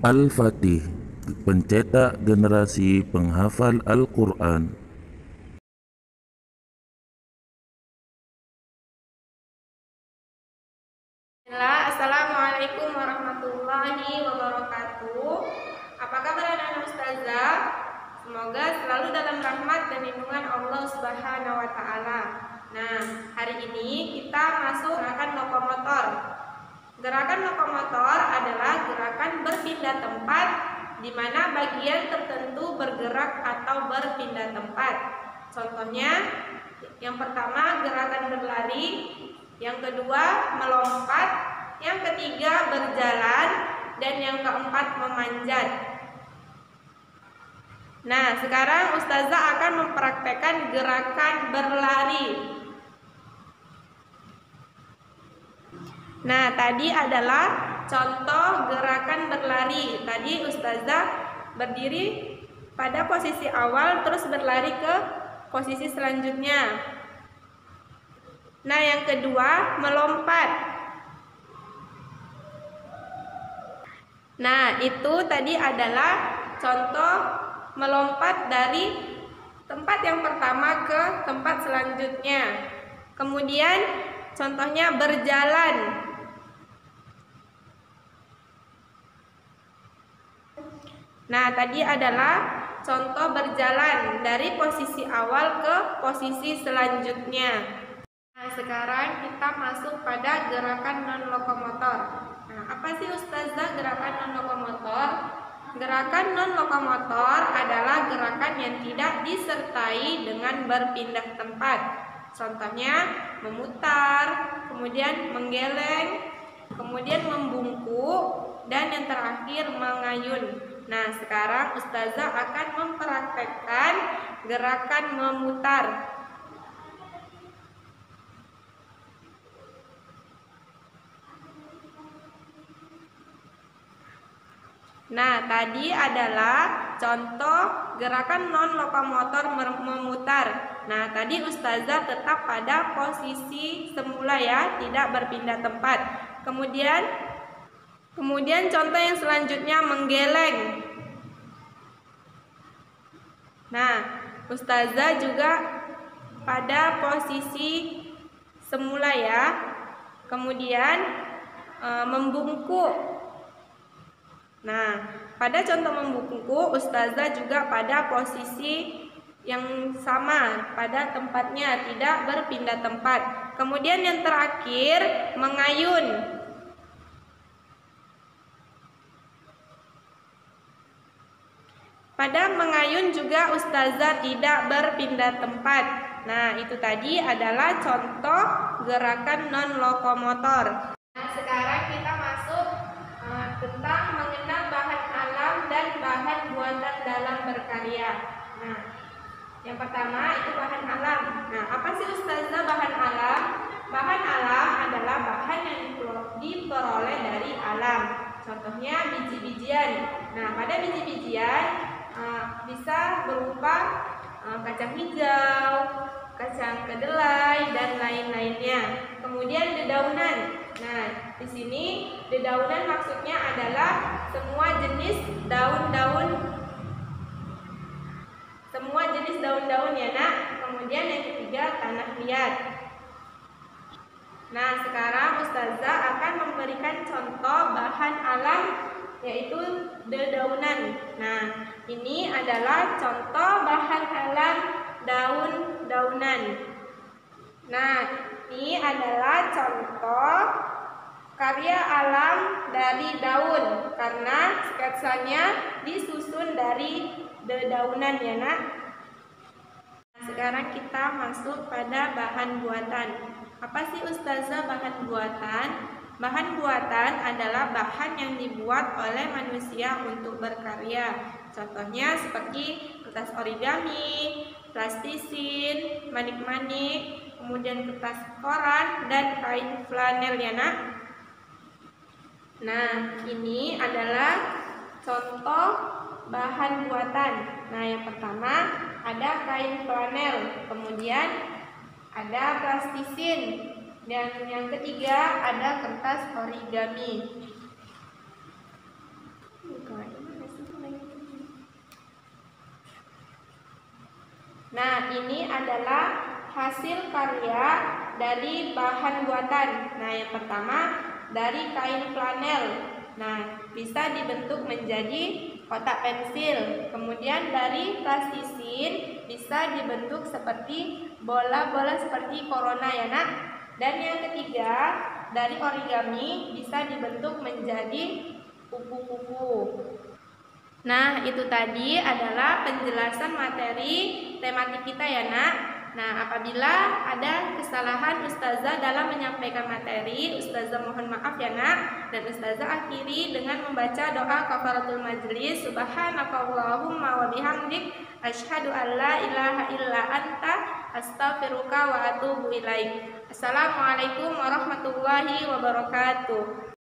Al-Fatih, pencetak generasi penghafal Al-Quran. Assalamualaikum warahmatullahi wabarakatuh. Apa kabar anak-anak ustazah? Semoga selalu dalam rahmat dan lindungan Allah Subhanahu wa taala. Nah, hari ini kita masuk gerakan lokomotor. Gerakan lokomotor adalah gerakan berpindah tempat di mana bagian tertentu bergerak atau berpindah tempat. Contohnya, yang pertama gerakan berlari, yang kedua melompat, yang ketiga berjalan, dan yang keempat memanjat. Nah, sekarang ustazah akan mempraktekkan gerakan berlari. Nah, tadi adalah contoh gerakan berlari. Tadi ustazah berdiri pada posisi awal terus berlari ke posisi selanjutnya. Nah, yang kedua melompat. Nah, itu tadi adalah contoh melompat dari tempat yang pertama ke tempat selanjutnya. Kemudian contohnya berjalan. Nah, tadi adalah contoh berjalan dari posisi awal ke posisi selanjutnya. Nah, sekarang kita masuk pada gerakan non-lokomotor. Nah, apa sih ustazah gerakan non-lokomotor? Gerakan non-lokomotor adalah gerakan yang tidak disertai dengan berpindah tempat. Contohnya memutar, kemudian menggeleng, kemudian membungkuk, dan yang terakhir mengayun. Nah, sekarang ustazah akan mempraktekkan gerakan memutar. Nah, tadi adalah contoh gerakan non-lokomotor memutar. Nah, tadi ustazah tetap pada posisi semula ya, tidak berpindah tempat. Kemudian contoh yang selanjutnya menggeleng. Nah, ustazah juga pada posisi semula ya. Kemudian membungkuk. Nah, pada contoh membungkuk, ustazah juga pada posisi yang sama, pada tempatnya, tidak berpindah tempat. Kemudian yang terakhir, mengayun. Pada mengayun juga ustazah tidak berpindah tempat. Nah, itu tadi adalah contoh gerakan non-lokomotor. Nah, sekarang kita masuk tentang mengenal bahan alam dan bahan buatan dalam berkarya. Nah, yang pertama itu bahan alam. Nah, apa sih ustazah bahan alam? Bahan alam adalah bahan yang diperoleh dari alam. Contohnya biji-bijian. Nah, pada biji-bijian bisa berupa kacang hijau, kacang kedelai, dan lain-lainnya. Kemudian dedaunan. Nah, di sini dedaunan maksudnya adalah semua jenis daun-daun ya nak. Kemudian yang ketiga tanah liat. Nah, sekarang ustazah akan memberikan contoh bahan alam yaitu dedaunan. Nah, ini adalah contoh bahan alam daun-daunan. Nah, ini adalah contoh karya alam dari daun karena sketsanya disusun dari dedaunan ya nak. Nah, sekarang kita masuk pada bahan buatan. Apa sih ustazah bahan buatan? Bahan buatan adalah bahan yang dibuat oleh manusia untuk berkarya. Contohnya seperti kertas origami, plastisin, manik-manik, kemudian kertas koran, dan kain flanel ya nak. Nah, ini adalah contoh bahan buatan. Nah, yang pertama ada kain flanel, kemudian ada plastisin, dan yang ketiga ada kertas origami. Nah, ini adalah hasil karya dari bahan buatan. Nah, yang pertama dari kain flanel. Nah, bisa dibentuk menjadi kotak pensil. Kemudian dari plastisin bisa dibentuk seperti bola-bola seperti corona ya nak. Dan yang ketiga dari origami bisa dibentuk menjadi kupu-kupu. Nah, itu tadi adalah penjelasan materi tematik kita ya nak. Nah, apabila ada kesalahan Ustazah dalam menyampaikan materi, Ustazah mohon maaf ya nak. Dan Ustazah akhiri dengan membaca doa kafaratul majlis. Subhanakallahumma wa bihamdik asyhadu an la ilaha illa anta astaghfiruka wa atubu ilaik. Assalamualaikum warahmatullahi wabarakatuh.